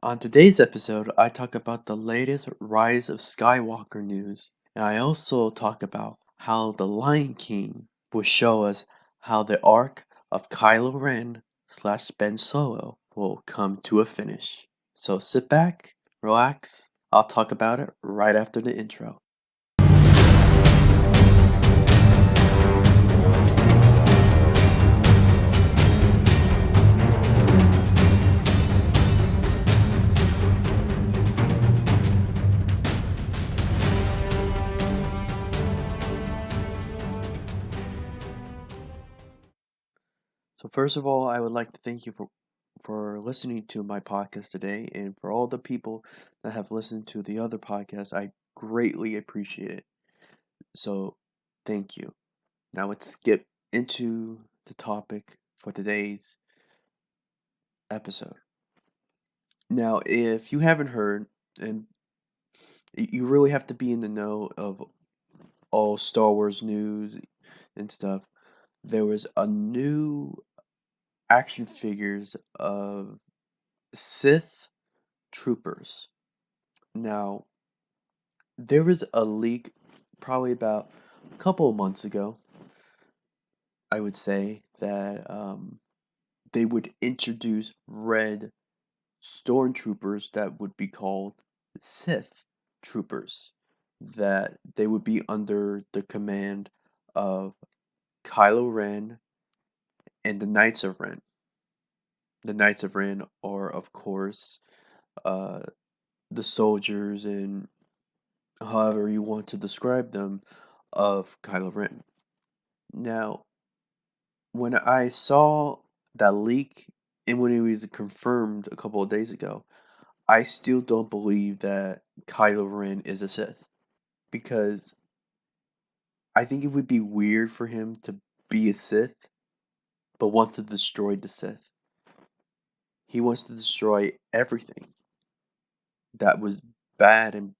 On today's episode, I talk about the latest Rise of Skywalker news, and I also talk about how the Lion King will show us how the arc of Kylo Ren slash Ben Solo will come to a finish. So sit back, relax, I'll talk about it right after the intro. So first of all, I would like to thank you for listening to my podcast today, and for all the people that have listened to the other podcasts. I greatly appreciate it. So, thank you. Now let's get into the topic for today's episode. Now, if you haven't heard, and you really have to be in the know of all Star Wars news and stuff, there was a new action figures of Sith Troopers. Now, there was a leak probably about a couple of months ago, I would say, that they would introduce red stormtroopers that would be called Sith troopers, that they would be under the command of Kylo Ren and the Knights of Ren. The Knights of Ren are, of course, uh, the soldiers and however you want to describe them of Kylo Ren. Now, when I saw that leak and when it was confirmed a couple of days ago, I still don't believe that Kylo Ren is a Sith because I think it would be weird for him to be a Sith but want to destroy the Sith. He wants to destroy everything that was bad and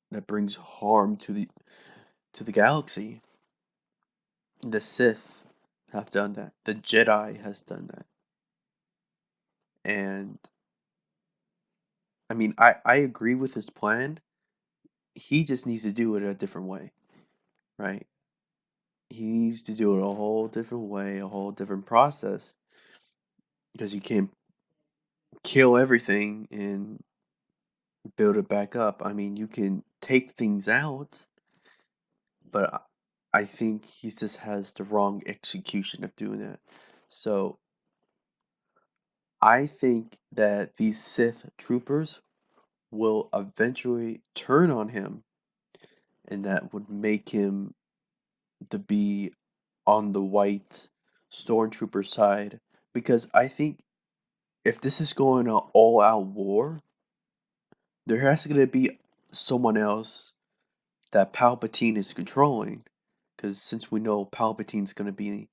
that brings harm to the galaxy. The Sith have done that. The Jedi has done that. And I mean, I agree with his plan. He just needs to do it a different way, right? He needs to do it a whole different way, a whole different process, because you can't kill everything and build it back up. I mean, you can take things out, but I think he just has the wrong execution of doing that. So I think that these Sith troopers will eventually turn on him, and that would make him to be on the white stormtrooper side. Because I think if this is going an all out war, there has to be someone else that Palpatine is controlling. Because since we know Palpatine's going to be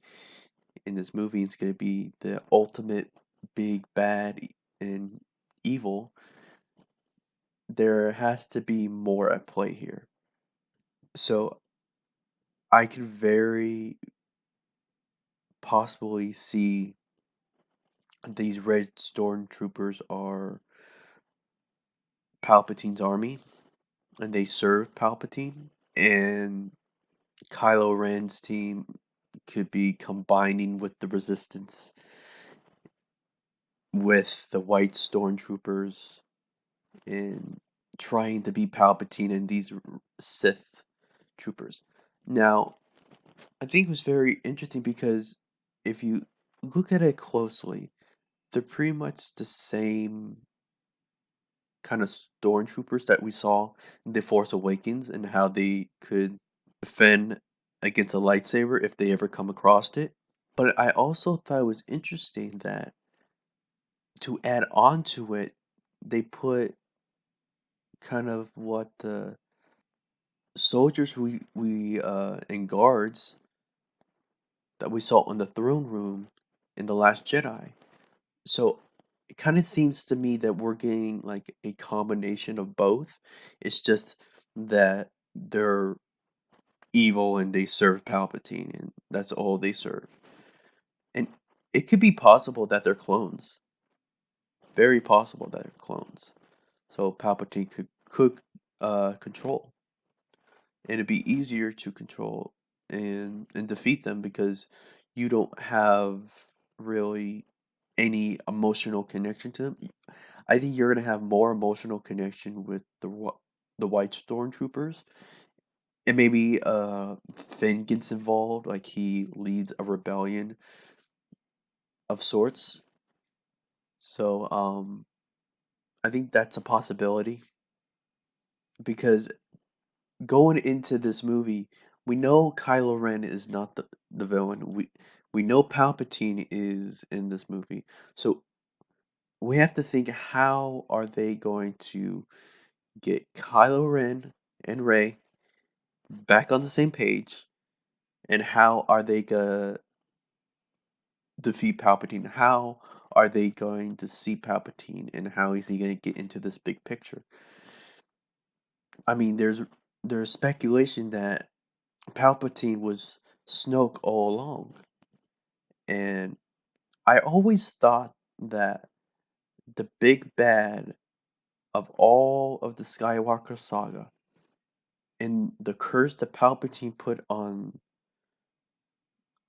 in this movie, it's going to be the ultimate big bad and evil. There has to be more at play here. So I could very possibly see these red stormtroopers are Palpatine's army, and they serve Palpatine, and Kylo Ren's team could be combining with the Resistance, with the white stormtroopers, and trying to be Palpatine and these Sith troopers. Now, I think it was very interesting because if you look at it closely, they're pretty much the same kind of stormtroopers that we saw in The Force Awakens and how they could defend against a lightsaber if they ever come across it. But I also thought it was interesting that to add on to it, they put kind of what the soldiers we and guards that we saw in the throne room in The Last Jedi. So it kind of seems to me that we're getting like a combination of both. It's just that they're evil and they serve Palpatine, and that's all they serve. And it could be possible that they're clones. very possible that they're clones. So Palpatine could control. And it'd be easier to control and defeat them because you don't have really any emotional connection to them. I think you're gonna have more emotional connection with the white stormtroopers, and maybe Finn gets involved, like he leads a rebellion of sorts. So I think that's a possibility because going into this movie, we know Kylo Ren is not the villain. We know Palpatine is in this movie. So we have to think, how are they going to get Kylo Ren and Rey back on the same page, and how are they gonna defeat Palpatine? How are they going to see Palpatine, and how is he going to get into this big picture? I mean, there's speculation that Palpatine was Snoke all along, and I always thought that the big bad of all of the Skywalker saga and the curse that Palpatine put on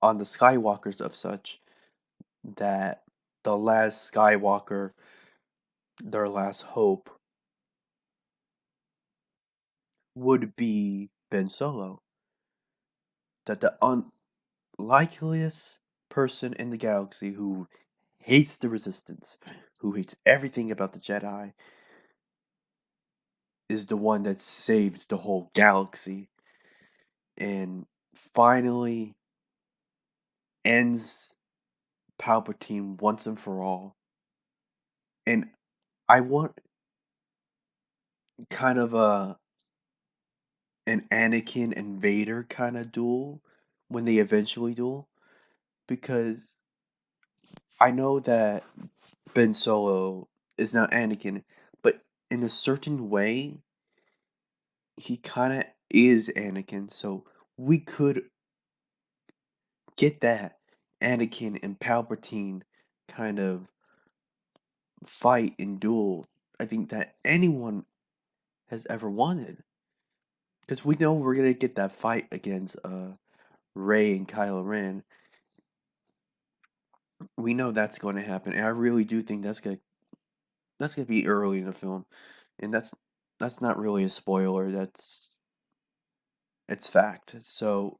the Skywalkers of such, that the last Skywalker, their last hope, would be Ben Solo. That the unlikeliest person in the galaxy who hates the Resistance, who hates everything about the Jedi, is the one that saved the whole galaxy and finally ends Palpatine once and for all. And I want kind of an Anakin and Vader kind of duel when they eventually duel, because I know that Ben Solo is not Anakin, but in a certain way, he kind of is Anakin. So we could get that Anakin and Palpatine kind of fight and duel. I think that anyone has ever wanted, because we know we're gonna get that fight against Rey and Kylo Ren. We know that's going to happen, and I really do think that's gonna be early in the film, and that's not really a spoiler. It's fact. So,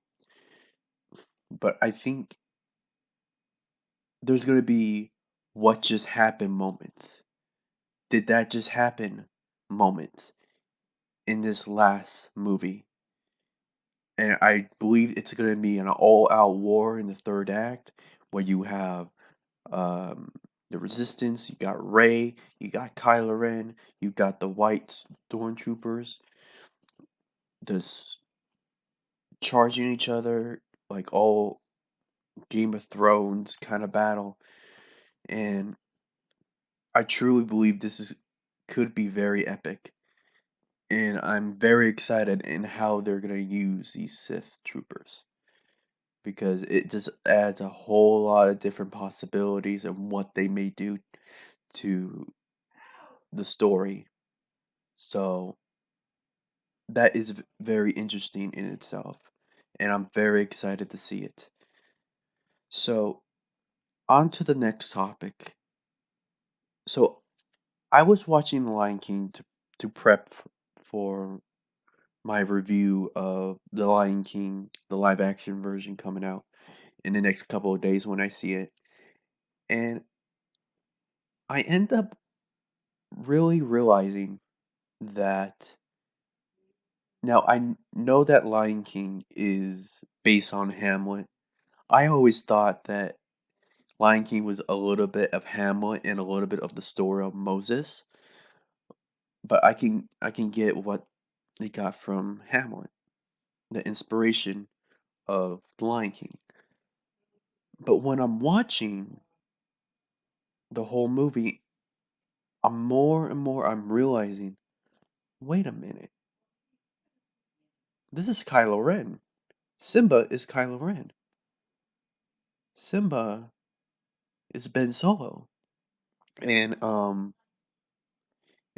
but I think there's gonna be what just happened moments. Did that just happen moments in this last movie? And I believe it's gonna be an all-out war in the third act, where you have um, the Resistance, you got Rey, you got Kylo Ren, you got the white stormtroopers, just charging each other like all Game of Thrones kind of battle, and I truly believe this is could be very epic, and I'm very excited in how they're gonna use these Sith troopers, because it just adds a whole lot of different possibilities and what they may do to the story. So that is very interesting in itself, and I'm very excited to see it. So, on to the next topic. So, I was watching The Lion King to prep for my review of The Lion King, the live action version coming out in the next couple of days when I see it. And I end up really realizing that now know that Lion King is based on Hamlet. I always thought that Lion King was a little bit of Hamlet and a little bit of the story of Moses, but I can get what they got from Hamlet, the inspiration of the Lion King. But when I'm watching the whole movie, I'm realizing, wait a minute, this is Kylo Ren. Simba is Kylo Ren. Simba is Ben Solo. And and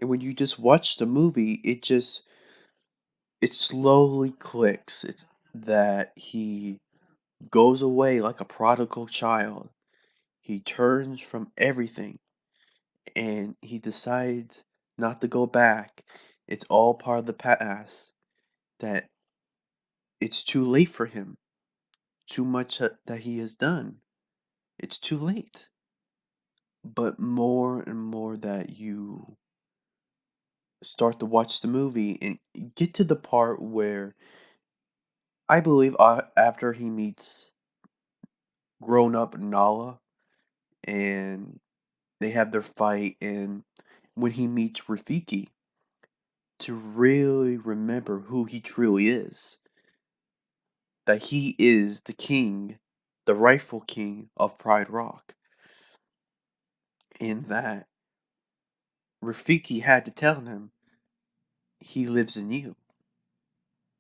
when you just watch the movie, it slowly clicks. It's that he goes away like a prodigal child. He turns from everything and he decides not to go back. It's all part of the past. That it's too late for him. Too much that he has done. It's too late. But more and more that you start to watch the movie and get to the part where I believe after he meets grown up Nala and they have their fight, and when he meets Rafiki, to really remember who he truly is, that he is the king, the rightful king of Pride Rock, and that Rafiki had to tell him he lives in you.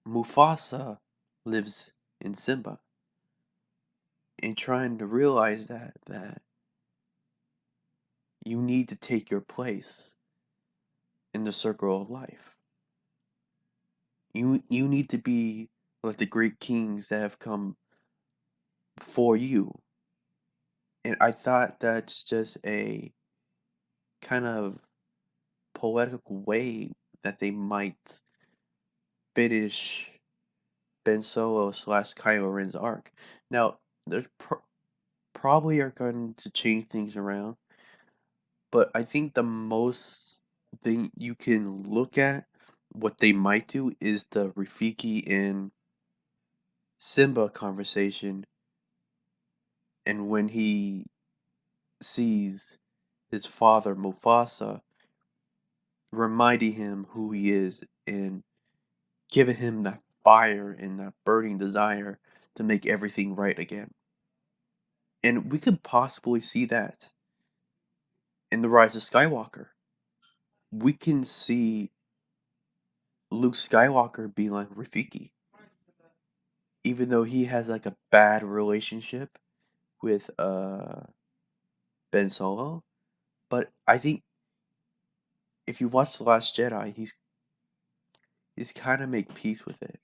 Mufasa lives in Simba, and trying to realize that you need to take your place in the circle of life. You need to be like the great kings that have come before you. And I thought that's just a kind of poetical way that they might finish Ben Solo slash Kylo Ren's arc. Now, there's probably are going to change things around, but I think the most thing you can look at what they might do is the Rafiki and Simba conversation, and when he sees his father Mufasa reminding him who he is and giving him that fire and that burning desire to make everything right again. And we could possibly see that in The Rise of Skywalker. We can see Luke Skywalker be like Rafiki, even though he has like a bad relationship with Ben Solo. But I think if you watch The Last Jedi, he's kind of make peace with it.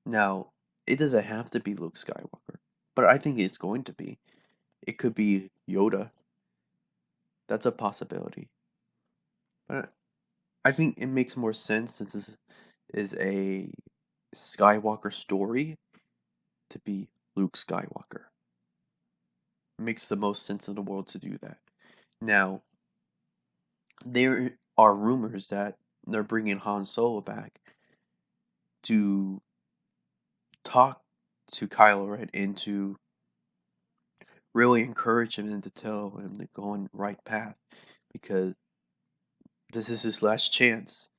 Now, it doesn't have to be Luke Skywalker, but I think it's going to be. It could be Yoda. That's a possibility. But I think it makes more sense since this is a Skywalker story to be Luke Skywalker. It makes the most sense in the world to do that. Now, there are rumors that they're bringing Han Solo back to talk to Kylo Ren and to really encourage him and to tell him to go on the right path because this is his last chance.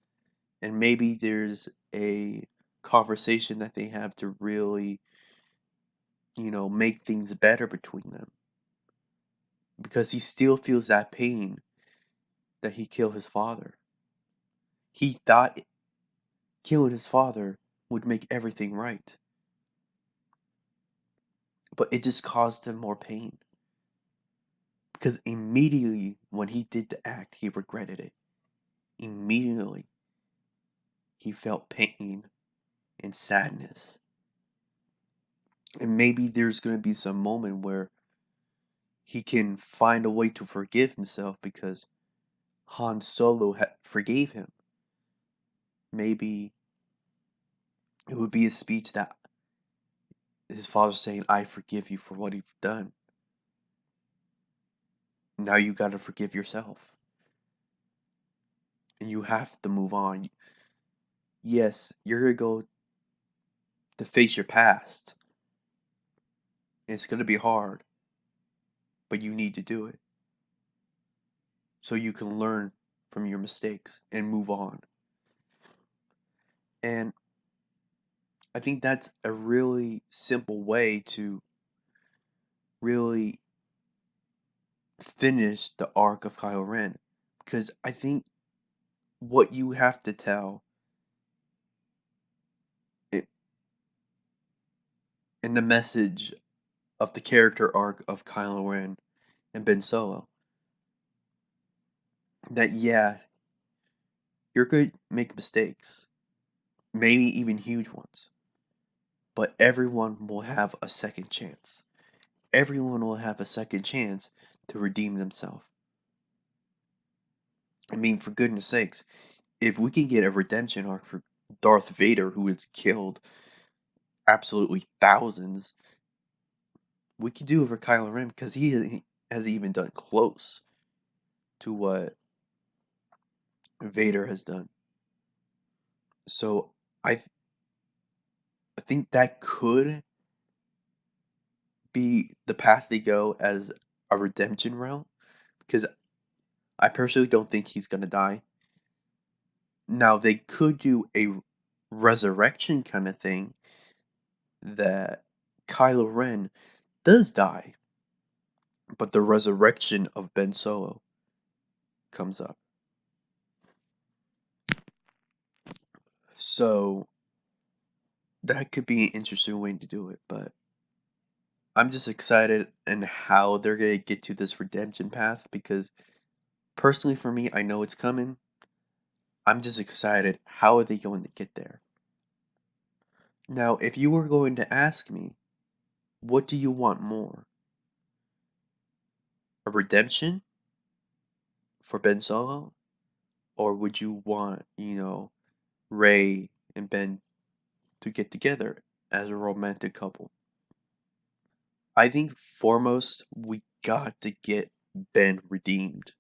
And maybe there's a conversation that they have to really, make things better between them. Because he still feels that pain that he killed his father. He thought killing his father would make everything right. But it just caused him more pain. Because immediately when he did the act, he regretted it. Immediately, he felt pain and sadness. And maybe there's going to be some moment where he can find a way to forgive himself because Han Solo forgave him. Maybe it would be a speech that his father saying, I forgive you for what you've done. Now you got to forgive yourself. And you have to move on. Yes, you're going to go to face your past. It's going to be hard, but you need to do it so you can learn from your mistakes and move on. And I think that's a really simple way to really finish the arc of Kylo Ren. Because I think what you have to tell it, in the message of the character arc of Kylo Ren and Ben Solo that yeah, you're going to make mistakes, maybe even huge ones, but everyone will have a second chance. Everyone will have a second chance to redeem themselves. I mean, for goodness sakes, if we can get a redemption arc for Darth Vader, who has killed absolutely thousands, we could do it for Kylo Ren because he hasn't even done close to what Vader has done. So I I think that could be the path they go as a redemption route because I personally don't think he's gonna die. Now they could do a resurrection kind of thing that Kylo Ren does die, but the resurrection of Ben Solo comes up. So that could be an interesting way to do it, but I'm just excited and how they're gonna get to this redemption path because personally for me, I know it's coming. I'm just excited. How are they going to get there? Now, if you were going to ask me, what do you want more? A redemption for Ben Solo? Or would you want, Rey and Ben to get together as a romantic couple? I think foremost, we got to get Ben redeemed.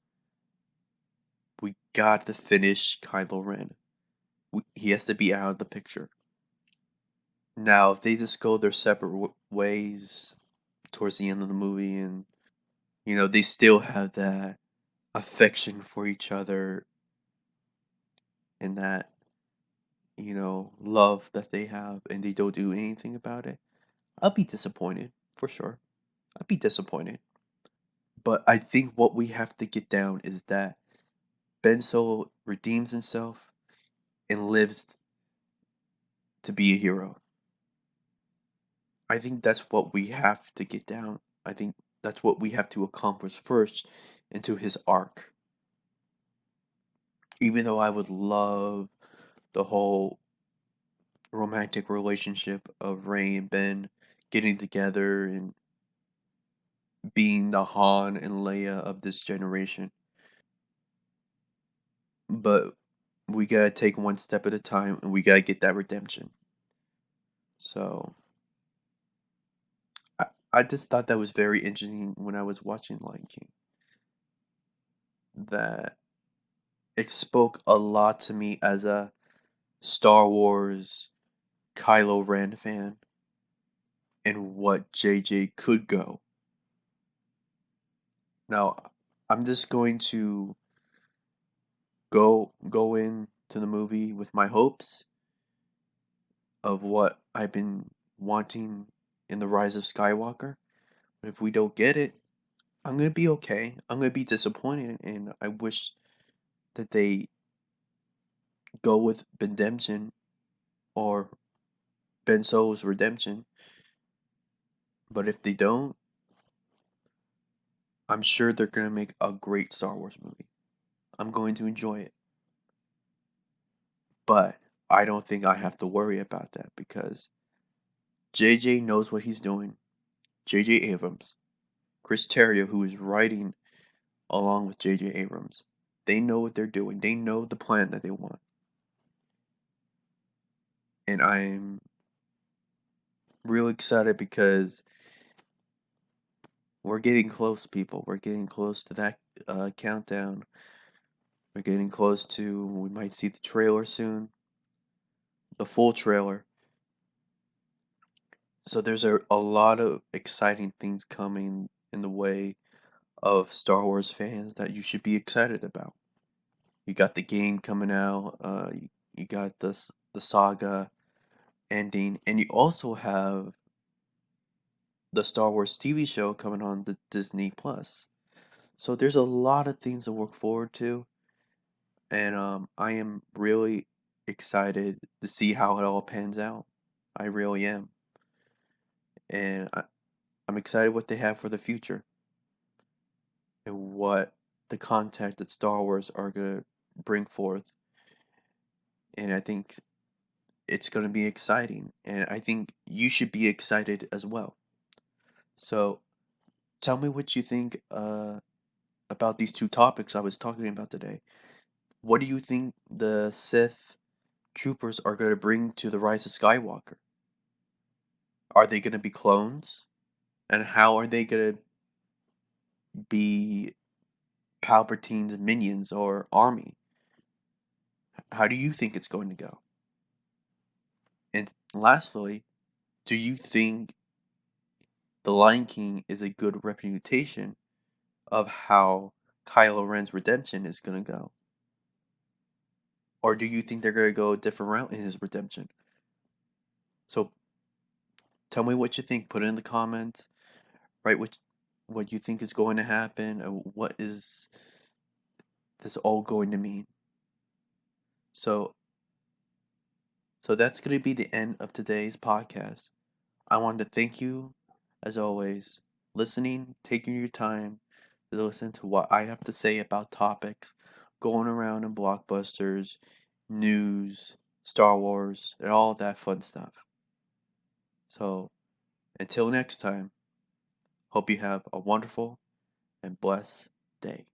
We got to finish Kylo Ren. He has to be out of the picture. Now, if they just go their separate ways towards the end of the movie and, they still have that affection for each other and that, love that they have and they don't do anything about it, I'll be disappointed, for sure. I'd be disappointed. But I think what we have to get down is that Ben Solo redeems himself and lives to be a hero. I think that's what we have to get down. I think that's what we have to accomplish first into his arc. Even though I would love the whole romantic relationship of Rey and Ben getting together and being the Han and Leia of this generation. But we gotta take one step at a time and we gotta get that redemption. So I just thought that was very interesting when I was watching Lion King. That it spoke a lot to me as a Star Wars Kylo Ren fan and what JJ could go. Now I'm just going to go into the movie with my hopes of what I've been wanting in the Rise of Skywalker. But if we don't get it, I'm gonna be okay. I'm gonna be disappointed, and I wish that they go with redemption or Ben Solo's redemption. But if they don't, I'm sure they're gonna make a great Star Wars movie. I'm going to enjoy it. But I don't think I have to worry about that because JJ knows what he's doing. JJ Abrams, Chris Terrio, who is writing along with JJ Abrams, they know what they're doing. They know the plan that they want. And I'm real excited because we're getting close, people. We're getting close to that countdown. We're getting close to, we might see the trailer soon, the full trailer. So there's a lot of exciting things coming in the way of Star Wars fans that you should be excited about. You got the game coming out, you got the saga ending, and you also have the Star Wars TV show coming on the Disney Plus. So there's a lot of things to look forward to, and I am really excited to see how it all pans out. I really am, and I'm excited what they have for the future and what the content that Star Wars are gonna bring forth, and I think it's gonna be exciting, and I think you should be excited as well. So, tell me what you think about these two topics I was talking about today. What do you think the Sith troopers are going to bring to the Rise of Skywalker? Are they going to be clones? And how are they going to be Palpatine's minions or army? How do you think it's going to go? And lastly, do you think the Lion King is a good representation of how Kylo Ren's redemption is going to go? Or do you think they're going to go a different route in his redemption? So tell me what you think. Put it in the comments. Write what you think is going to happen. What is this all going to mean? So that's going to be the end of today's podcast. I want to thank you, as always, listening, taking your time to listen to what I have to say about topics going around in blockbusters, news, Star Wars, and all that fun stuff. So, until next time, hope you have a wonderful and blessed day.